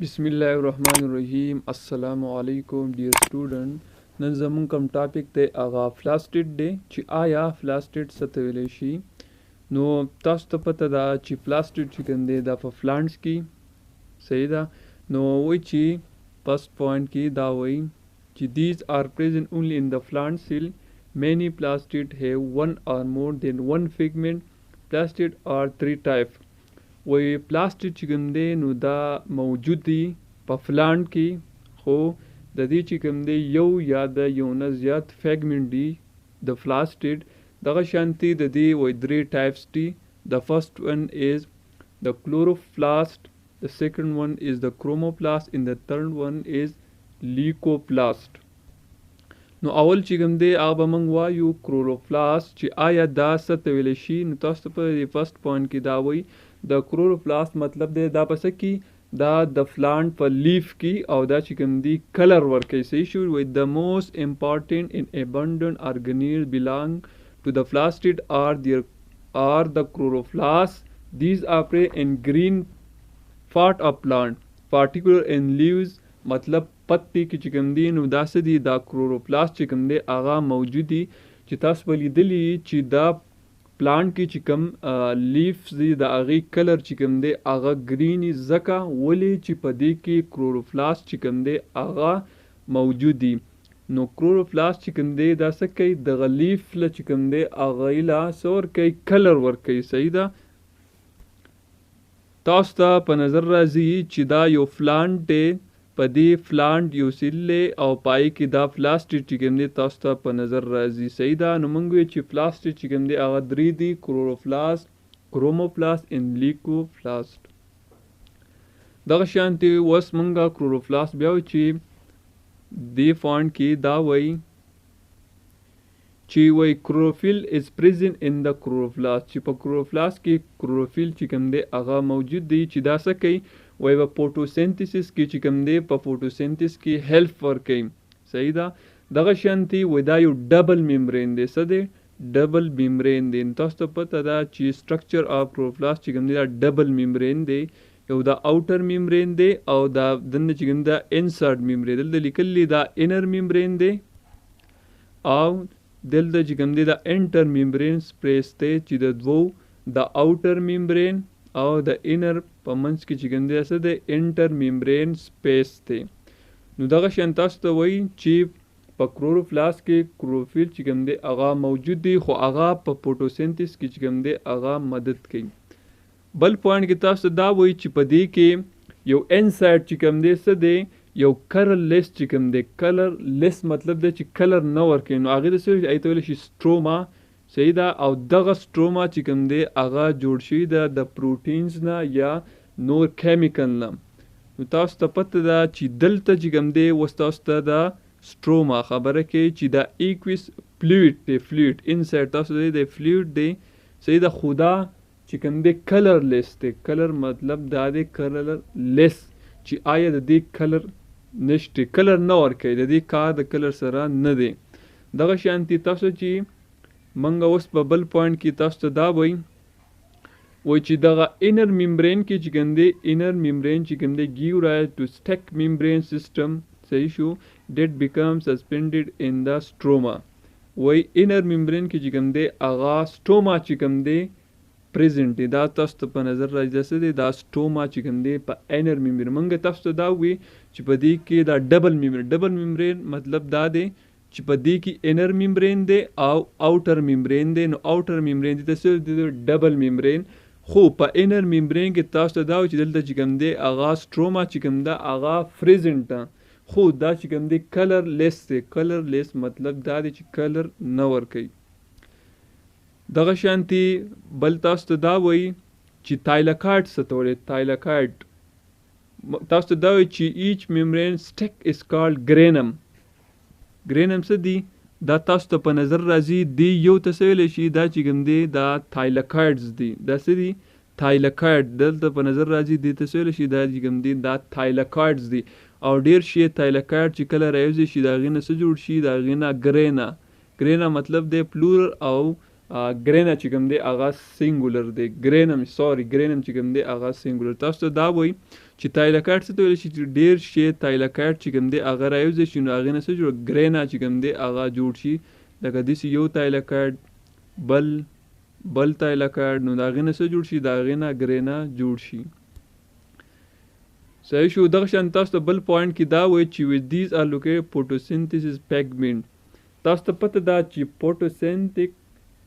बिस्मिल्लाहिर्रहमानिर्रहीम अस्सलामु अलैकुम डियर स्टूडेंट नन ज़मून कम टॉपिक ते आगा प्लास्टिड डे ची आया प्लास्टिड सतवेले शी नो तास तो पता दा ची प्लास्टिड चिकन दे दा फा प्लांट्स की सही दा नो वही ची फर्स्ट पॉइंट की दा वही ची these are present only in the plant cell. Many plastid have one or more than one pigment. Plastid are three types. वही प्लास्टिड चिकन दे नु दा मौजूद दी په پلانट کی خو د دې چکم دی یو یا د یو نه زیات فیگمنٹ دی د پلاستید دغه شانتی د دې وای درې ټایپس دي. د فرست ون از د کلوروپلاست، د سیکنډ ون از د کروموپلاست and د تھرد ون از لیکوپلاست. نو اول چې کوم دی هغه به موږ وایو کلوروپلاست چې آیا دا څه ته ویلی شي. نو تاسو په دې فرست پوینټ کې دا وایي د کلوروپلاست مطلب دی دا پس کې دا د پلانٹ په لیف کې او دا چې کوم دی کلر ورکوي. صحیح شو. وایي د موست امپارټنٹ ان ابنډنٹ ارګنیز belong to the plastid are the chloroplasts. These operate in green part of plant, particular in leaves. مطلب پتی کې چې کوم دی نو داسې دی دا کلوروپلاست چې کوم دی هغه موجود دي چې تاسو به لیدلی چې دا پلانٹ کې چې کوم لیفز دي د هغې کلر چې کوم دی هغه ګرین ځکه ولې چې په دې کې کلوروپلاست چې کوم دی هغه موجود دي. نو کلوروپلاست چې کوم دی دا څه کوي دغه لیف له چې کوم دی هغې له څه ورکوي کلر ورکوي. صحیح ده. تاسو ته په نظر راځي چې دا یو پلانٹ دی په دې پلانٹ یو سیل او پای کې دا پلاستید چې کوم دی تاسو ته په نظر راځي. صحیح ده. نو موږ وایو چې پلاستید چې کوم دی هغه درې دي کلوروپلاست، کروموپلاست and لیکوپلاست. دغه شانتي اوس موږ کلوروپلاست بیا وایو چې دې پوینټ کې دا وایي چې وایي کلوروفیل از پریزنٹ ان د کلوروپلاست چې په کلوروپلاست کې کلوروفیل چې کوم دی هغه موجود دی چې دا څه کوي وایي په فوټوسینتھسس کې چې کوم دی په فوټوسینتھسس کې هیلپ ورکوي. صحیح ده. دغه شانتي وایي دا یو ډبل میمبرین دی. څه دی؟ ډبل میمبرین دی. تاسو ته پته ده چې سټرکچر آف کلوروپلاست چې کوم دی دا ډبل میمبرین دی. یو دا اوټر میمبرین دی او دا دننه چې کوم دا انسرټ میمبرین دلته لیکلی دا انر میمبرین دی او دلته چې کوم دی دا انټر میمبرین سپیس دی چې د دوو د اوټر میمبرین او د انر په منځ کې چې کوم دی څه دی انټر میمبرین سپیس دی. نو دغه شان تاسو ته وایي چې په کلوروپلاست کې کلوروفیل چې کوم دی هغه موجود دی خو هغه په فوټوسینتھسس کې چې کوم دی هغه مدد کوي. بل پوینټ کې تاسو ته دا وایي چې په دې کې یو انسایډ چې کوم دی څه دی یو کلر لیس چې کوم دی کلر لیس مطلب دی چې کلر نه ورکوي. نو هغې ته څه هغې ته ویلی شي سټروما. صحیح ده. او دغه سټروما چې کوم دی هغه جوړ شوي ده د پروټینز نه یا نور کیمیکل نه. نو تاسو ته پته ده چې دلته چې کوم دی اوس تاسو ته د سټروما خبره کوي چې دا ایکویس فلویډ دی. فلویډ انسایډ تاسو دی د فلویډ دی. صحیح ده. خو دا چې کوم دی کلر لیس دی. کلر مطلب دا دی کلر لیس چې آیا د دې کلر نشته کلر نه ورکوي د دې کار د کلر سره نه دی. دغه شانتي تاسو چې منګه اوس په بل پوینټ کې تاسو ته دا وایي چې دغه انر میمبرین کې چې کوم دی انر میمبرین چې کوم دی ګیو رایز ټو سټیک میمبرین سیسټم. صحیح شو. ډیټ بیکم سسپینډډ ان د سټروما. وایي انر میمبرین کې چې کوم دی هغه سټوما چې کوم دی پریزنٹ دی. دا تاسو ته په نظر راځي څه دی دا سټوما چې کوم دی په انر میمبرین. منګه تاسو ته دا وایي چې په دې کې دا ډبل میمبرین. ډبل میمبرین مطلب دا دی چې په دې کې انر میمبرین دی او اوټر میمبرین دی. نو اوټر میمبرین دی تاسو د ډبل میمبرین خو په انر میمبرین کې تاسو ته دا و چې دلته چې کوم دی هغه سټروما چې کوم ده هغه پریزنټ ده خو دا چې کوم دی کلر لیس دی. کلر لیس مطلب دا دی چې کلر نه ورکوي. دغه شانتي بل تاسو ته دا وایي چې تایلکاډ څه ته وایي. تایلکاډ تاسو ته دا وایي چې ایچ میمبرین سټیک از کالډ ګرینم. ګرینم څه دی دا تاسو ته په نظر راځي دی یو ته څه ویلی شي دا چې کوم دی دا تایلکاډز دی. دا څه دی تایلکاډ دلته په نظر راځي دی ته څه ویلی شي دا چې کوم دی دا تایلکاډز دی. او ډېر شي تایلکاډ چې کله راوځي شي د هغې نه څه جوړ شي د هغې نه ګرینا. ګرینا مطلب دی پلورل او ګرینه چې کوم دی هغه سینګولر دی. ګرینم چې کوم دی هغه سینګولر. تاسو ته دا وایي چې تایلکایډ څه ته ویلی شي چې ډېر شی تایلکایډ چې کوم دی هغه رایوځی شي نو هغې نه څه جوړ ګرینه چې کوم دی هغه جوړ شي. لکه داسې یو تایلکایډ بل تایلکایډ نو د هغې نه څه جوړ شي د هغې نه ګرینه جوړ شي. صحیح شو. دغه شان تاسو ته بل پوینټ کې دا وایي چې with these are located photosynthesis pigment. تاسو ته پته ده چې photosynthetic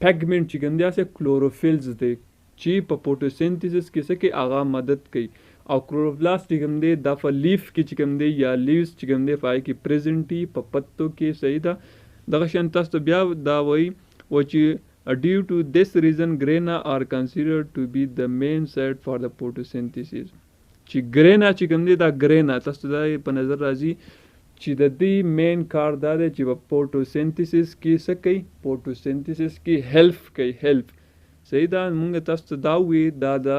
pigment چې کوم دی هسې کلوروفیلز دی چې په فوټوسینتھیسس کې څه کوي هغه مدد کوي. او کلوروپلاست چې کوم دی دا په لیف کې چې کوم دی یا لیوز چې کوم دی په هغې کې پریزنټ وي په پتو کې. صحیح ده. دغه شان تاسو ته بیا دا وایي چې due to this reason grana are considered to be the main site for the photosynthesis. چې ګرینا چې کوم دی دا ګرینا تاسو ته دا په نظر راځي چې د دې مین کار دا دی چې په فوټوسینتھیسس کې څه کوي فوټوسینتھیسس کې هیلپ. صحیح ده. مونږ تاسو ته دا ووایي دا د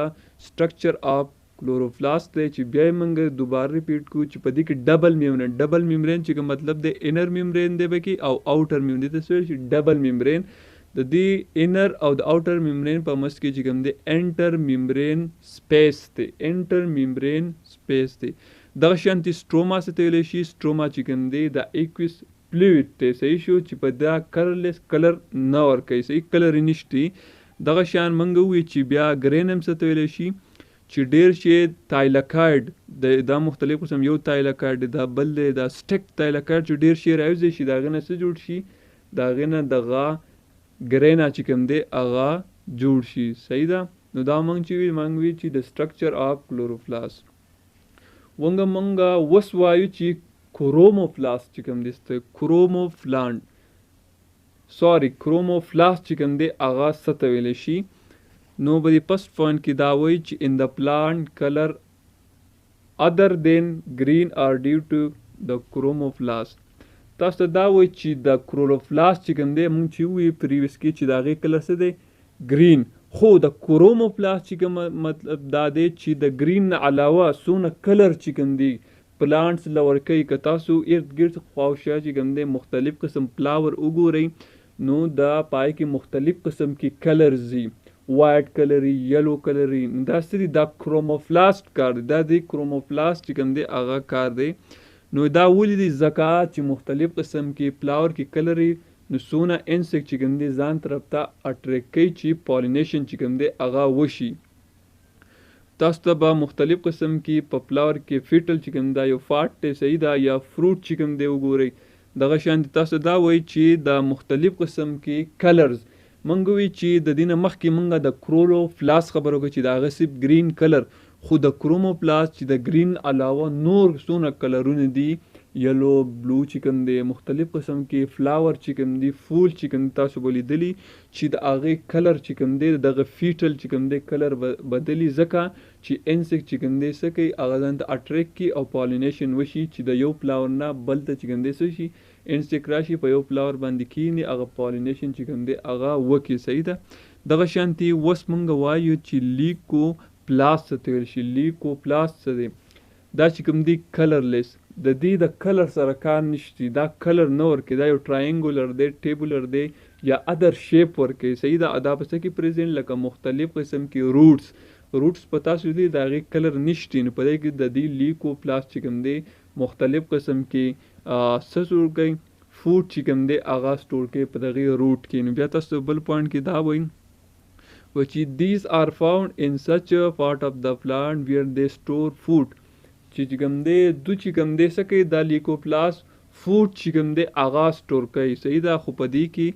سټرکچر آف کلوروپلاست دی چې بیا یې مونږ دوباره ریپیټ کړو چې په دې کې ډبل میمبرین چې کوم مطلب دی انر میمبرین دی پکې او اوټر میمبرین دی چې ډبل میمبرین د دې انر او د اوټر میمبرین په منځ کې چې کوم دی انټر میمبرین سپیس دی. دغه شانتي سټروما څه ته ویلی شي سټروما چې کوم دی د ایکوس فلویډ دی. صحیح شو چې په دا کلرلیس کلر نه ورکوي. صحیح کلر یې نشته. دغه شان مونږ ووایو چې بیا ګرینم څه ته ویلی شي چې ډېر شی تایلکایډ دا مختلف قسم یو تایلکایډ دا بل دی دا سټیک تایلکایډ چې ډېر شی راوځي شي د هغې نه څه جوړ شي د هغې نه دغه ګرینا چې کوم دی هغه جوړ شي. صحیح ده. نو دا مونږ وی چې د سټرکچر آف کلوروپلاست مونږ اوس وایو چې کروموپلاست چې کوم دی کروموپلاست چې کوم دی هغه څه ته ویلی شي. نو په دې فسټ پوینټ کې دا وایي چې in the plant color other than green are due to the chromoplast. تاسو ته دا وایي چې د کلوروپلاست چې کوم دی مونږ چې ووایو پریویس کې چې د هغې کلر څه دی ګرین. خو د کروموپلاست چې کوم مطلب دا دی چې د ګرین نه علاوه څونه کلر چې کوم دی پلانټس له ورکوي. که تاسو ارد ګرد خواوشا چې کوم دی مختلف قسم فلاور وګورئ نو دا پای کې مختلف قسم کې کلرز دي وایټ کلري یلو کلري دا څه دي دا کروموپلاست کار دی. دا د کروموپلاست چې کوم دی هغه کار دی. نو دا ولې دی ځکه چې مختلف قسم کې فلاور کې کلري نو څونه انسیکټ چې کوم دی ځان طرف ته اټریکټ کوي چې پالینیشن چې کوم دی هغه وشي. تاسو ته به مختلف قسم کې په فلاور کې فیټل چې کوم دا یو فاټ دی صحیح ده یا فروټ چې کوم دی وګورئ. دغه شان تاسو دا وایي چې د مختلف قسم کې کلرز مونږ وایي چې د دې نه مخکې مونږ د کلوروپلاست خبرو کوو چې د هغه صرف ګرین کلر خو د کروموپلاست چې د ګرین علاوه نور څونه کلرونه دي یلو بلو چې کوم دی مختلف قسم کې فلاور چې کوم دی فول چې کوم تاسو به لیدلي چې د هغې کلر چې کوم دی دغه فیټل چې کوم دی کلر بدلي ځکه چې انسیکټ چې کوم دی څه کوي هغه ځان ته اټریکټ کړي او پالینیشن وشي چې د یو فلاور نه بل ته چې کوم دی څه شي انسیکټ راشي په یو فلاور باندې کښېني هغه پالینیشن چې کوم دی هغه وکړي. صحیح ده. دغه شانتي اوس مونږ وایو چې لیکوپلاست څه ته ویل شي. لیکوپلاست څه دی دا چې کوم دی کلرلیس د دې د کلر سره کار نشته. دا کلر نه ورکوي. دا یو ټرائنګولر دی ټیبولر دی یا ادر شیپ ورکوي. صحیح ده. دا په څه کې پریزنټ لکه مختلف قسم کې روټس په تاسو دی د هغې کلر نشته. نو په دې کې د دې لیکوپلاست چې کوم دی مختلف قسم کې څه سټور کوي فوډ چې کوم دی هغه سټور کوي په دغې روټ کې. نو بیا تاسو بل پوینټ کې دا وایي چې these are found in such a part of the plant where they store food چې کوم دی چې کوم دی څه کوي دا لیکوپلاست فوډ چې کوم دی هغه سټور کوي. صحیح ده. خو په دې کې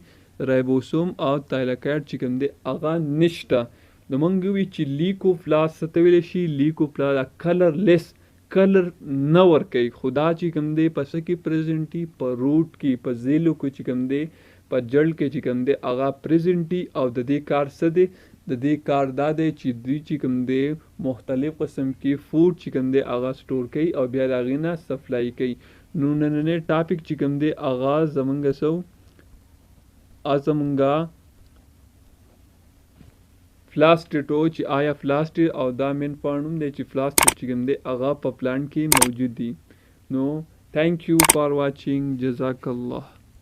رایبوسوم او تایلکایډ چې کوم دی هغه نشته. نو مونږ وایو چې لیکوپلاست څه ته ویلی شي لیکوپلاست کلرلیس کلر نه ورکوي. خو دا چې کوم دی په څه کې پریزنټ وي په روټ کې په زیلو کې چې کوم دی په جړ کې چې کوم دی هغه پریزنټ وي. او د دې کار څه دی د دې کار دا دی چې دوی چې کوم دی مختلف قسم کې فوډ چې کوم دی هغه سټور کوي او بیا د هغې نه سپلای کوي. نو نننی ټاپک چې کوم دی هغه زمونږ پلاستیډو چې آیا پلاستیډ او دا مین پوینټ هم دی چې پلاستیډ چې کوم دی هغه په پلانټ کې موجود دي. نو تھینک یو فار واچینګ. جزاک الله.